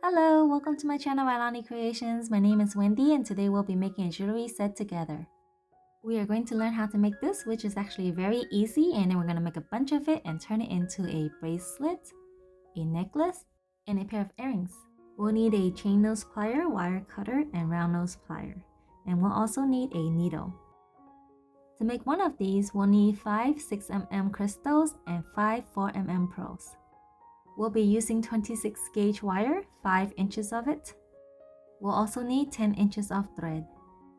Hello, welcome to my channel Ilani Creations. My name is Wendy and today we'll be making a jewelry set together. We are going to learn how to make this, which is actually very easy, and then we're going to make a bunch of it and turn it into a bracelet, a necklace, and a pair of earrings. We'll need a chain nose plier, wire cutter, and round nose plier. And we'll also need a needle. To make one of these, we'll need 5 6mm crystals and 5 4mm pearls. We'll be using 26 gauge wire, 5 inches of it. We'll also need 10 inches of thread.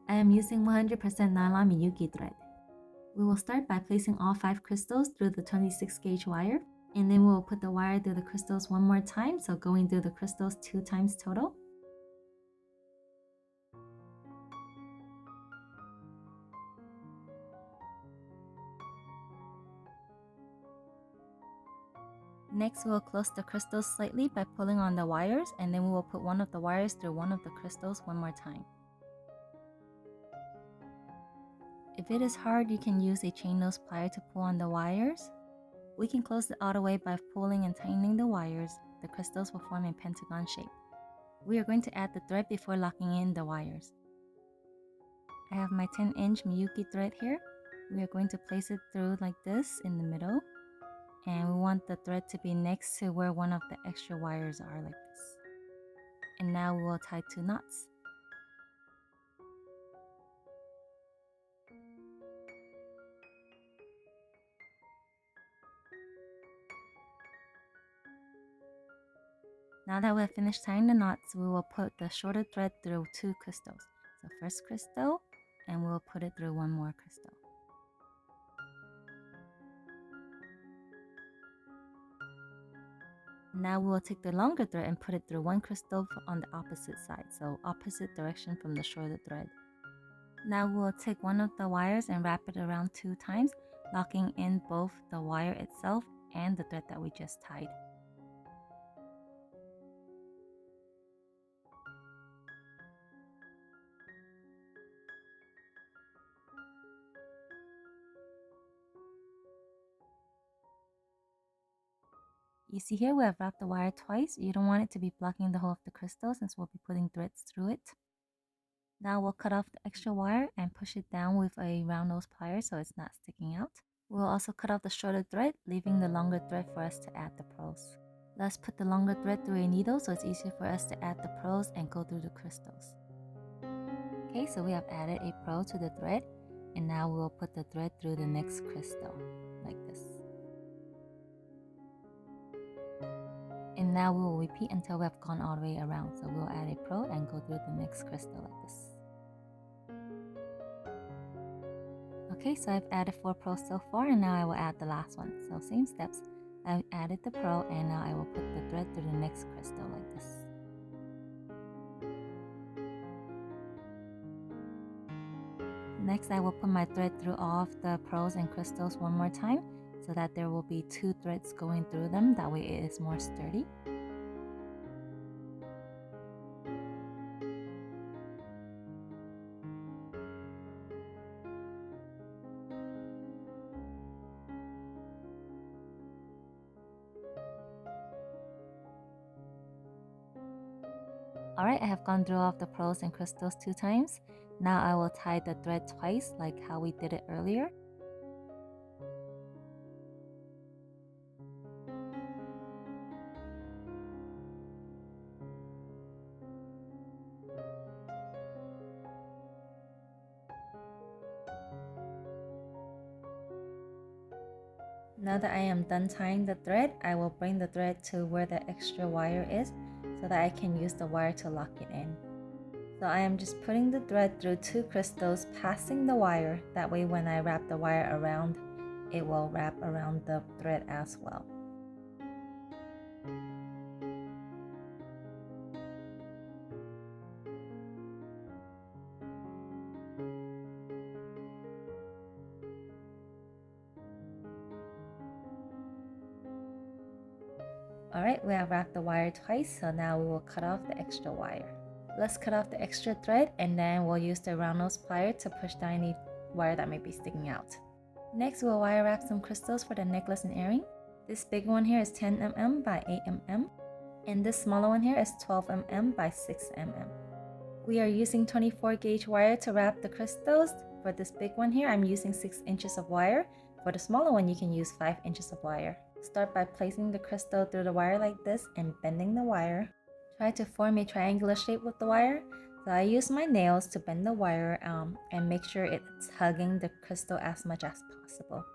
I am using 100% nylon Miyuki thread. We will start by placing all 5 crystals through the 26 gauge wire, and then we'll put the wire through the crystals one more time, so going through the crystals 2 times total. Next, we will close the crystals slightly by pulling on the wires, and then we will put one of the wires through one of the crystals one more time. If it is hard, you can use a chain nose plier to pull on the wires. We can close it all the way by pulling and tightening the wires. The crystals will form a pentagon shape. We are going to add the thread before locking in the wires. I have my 10-inch Miyuki thread here. We are going to place it through like this in the middle. And we want the thread to be next to where one of the extra wires are, like this. And now we will tie 2 knots. Now that we have finished tying the knots, we will put the shorter thread through 2 crystals. So first crystal, and we'll put it through one more crystal. Now we will take the longer thread and put it through one crystal on the opposite side, so opposite direction from the shorter thread. Now we will take one of the wires and wrap it around 2 times, locking in both the wire itself and the thread that we just tied. You see here we have wrapped the wire twice. You don't want it to be blocking the hole of the crystal since we'll be putting threads through it. Now we'll cut off the extra wire and push it down with a round nose plier so it's not sticking out. We'll also cut off the shorter thread, leaving the longer thread for us to add the pearls. Let's put the longer thread through a needle so it's easier for us to add the pearls and go through the crystals. Okay, so we have added a pearl to the thread, and now we'll put the thread through the next crystal, like this. And now we will repeat until we have gone all the way around. So we'll add a pearl and go through the next crystal like this. Okay, so I've added 4 pearls so far, and now I will add the last one. So same steps. I've added the pearl, and now I will put the thread through the next crystal like this. Next, I will put my thread through all of the pearls and crystals one more time, so that there will be 2 threads going through them. That way it is more sturdy. Alright, I have gone through all of the pearls and crystals 2 times. Now I will tie the thread twice like how we did it earlier. Now that I am done tying the thread, I will bring the thread to where the extra wire is so that I can use the wire to lock it in. So I am just putting the thread through 2 crystals, passing the wire. That way when I wrap the wire around, it will wrap around the thread as well. Alright, we have wrapped the wire twice, so now we will cut off the extra wire. Let's cut off the extra thread, and then we'll use the round nose plier to push down any wire that might be sticking out. Next, we'll wire wrap some crystals for the necklace and earring. This big one here is 10mm by 8mm. And this smaller one here is 12 mm by 6 mm. We are using 24 gauge wire to wrap the crystals. For this big one here, I'm using 6 inches of wire. For the smaller one, you can use 5 inches of wire. Start by placing the crystal through the wire like this and bending the wire. Try to form a triangular shape with the wire. So I use my nails to bend the wire and make sure it's hugging the crystal as much as possible.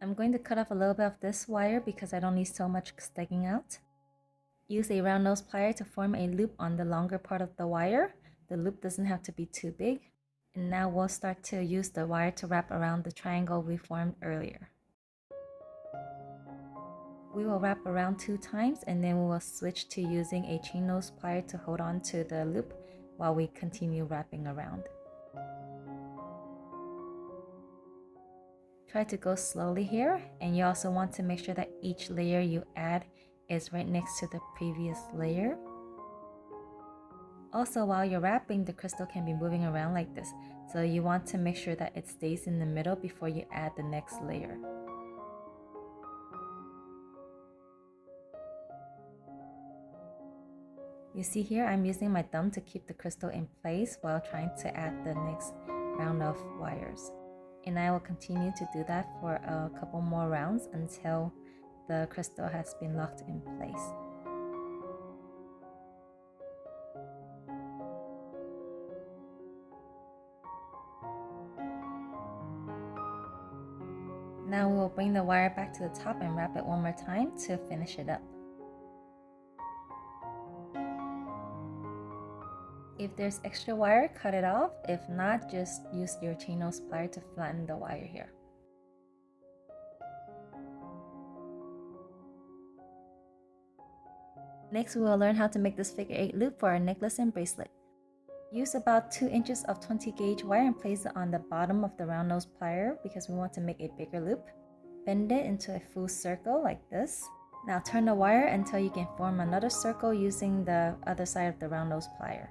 I'm going to cut off a little bit of this wire because I don't need so much sticking out. Use a round nose plier to form a loop on the longer part of the wire. The loop doesn't have to be too big. And now we'll start to use the wire to wrap around the triangle we formed earlier. We will wrap around 2 times and then we will switch to using a chain nose plier to hold on to the loop while we continue wrapping around. Try to go slowly here, and you also want to make sure that each layer you add is right next to the previous layer. Also, while you're wrapping, the crystal can be moving around like this, so you want to make sure that it stays in the middle before you add the next layer. You see here, I'm using my thumb to keep the crystal in place while trying to add the next round of wires. And I will continue to do that for a couple more rounds until the crystal has been locked in place. Now we will bring the wire back to the top and wrap it one more time to finish it up. If there's extra wire, cut it off. If not, just use your chain nose plier to flatten the wire here. Next, we will learn how to make this figure 8 loop for our necklace and bracelet. Use about 2 inches of 20 gauge wire and place it on the bottom of the round nose plier because we want to make a bigger loop. Bend it into a full circle like this. Now turn the wire until you can form another circle using the other side of the round nose plier.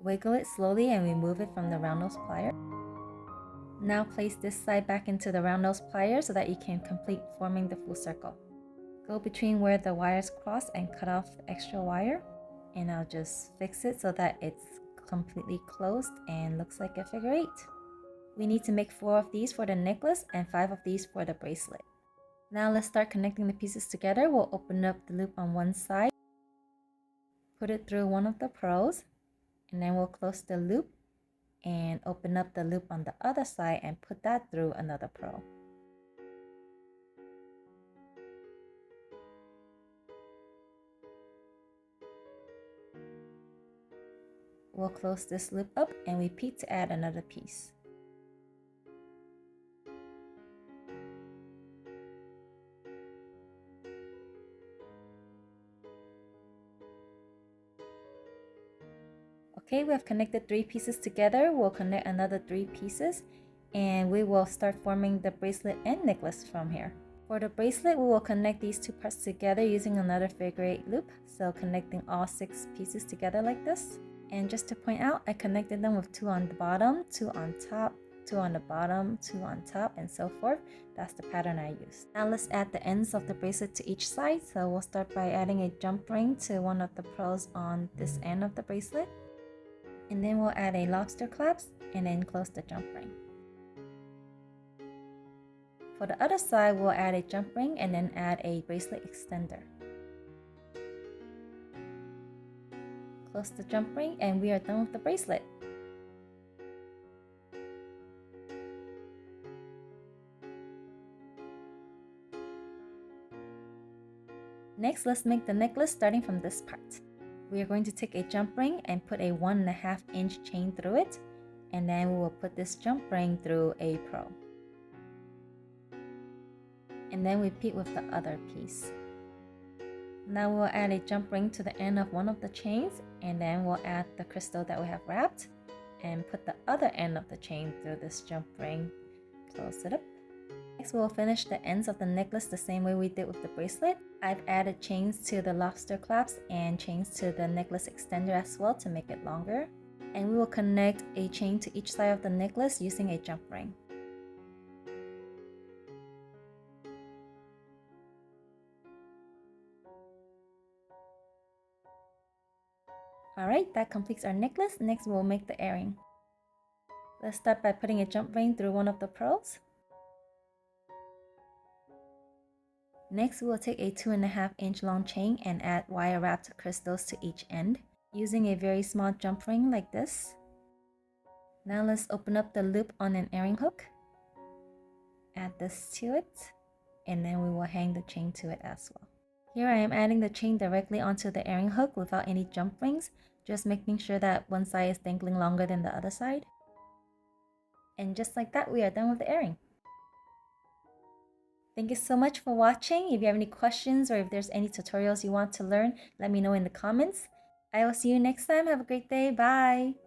Wiggle it slowly and remove it from the round nose plier. Now place this side back into the round nose plier so that you can complete forming the full circle. Go between where the wires cross and cut off the extra wire. And I'll just fix it so that it's completely closed and looks like a figure 8. We need to make 4 of these for the necklace and 5 of these for the bracelet. Now let's start connecting the pieces together. We'll open up the loop on one side, put it through one of the pros, and then we'll close the loop and open up the loop on the other side and put that through another pro. We'll close this loop up and repeat to add another piece. Okay, we have connected 3 pieces together. We'll connect another 3 pieces and we will start forming the bracelet and necklace from here. For the bracelet, we will connect these 2 parts together using another figure 8 loop, so connecting all 6 pieces together like this. And just to point out, I connected them with 2 on the bottom, 2 on top, 2 on the bottom, 2 on top, and so forth. That's the pattern I used. Now let's add the ends of the bracelet to each side. So we'll start by adding a jump ring to one of the pros on this end of the bracelet. And then we'll add a lobster clasp and then close the jump ring. For the other side, we'll add a jump ring and then add a bracelet extender. Close the jump ring and we are done with the bracelet. Next, let's make the necklace starting from this part. We are going to take a jump ring and put a 1.5 inch chain through it, and then we will put this jump ring through a pro. And then repeat with the other piece. Now we'll add a jump ring to the end of one of the chains, and then we'll add the crystal that we have wrapped and put the other end of the chain through this jump ring. Close it up. Next, we'll finish the ends of the necklace the same way we did with the bracelet. I've added chains to the lobster clasp and chains to the necklace extender as well to make it longer. And we will connect a chain to each side of the necklace using a jump ring. Alright, that completes our necklace. Next we'll make the earring. Let's start by putting a jump ring through one of the pearls. Next we'll take a 2.5-inch long chain and add wire wrapped crystals to each end, using a very small jump ring like this. Now let's open up the loop on an earring hook. Add this to it, and then we will hang the chain to it as well. Here I am adding the chain directly onto the earring hook without any jump rings, just making sure that one side is dangling longer than the other side. And just like that, we are done with the earring. Thank you so much for watching. If you have any questions or if there's any tutorials you want to learn, let me know in the comments. I will see you next time. Have a great day. Bye!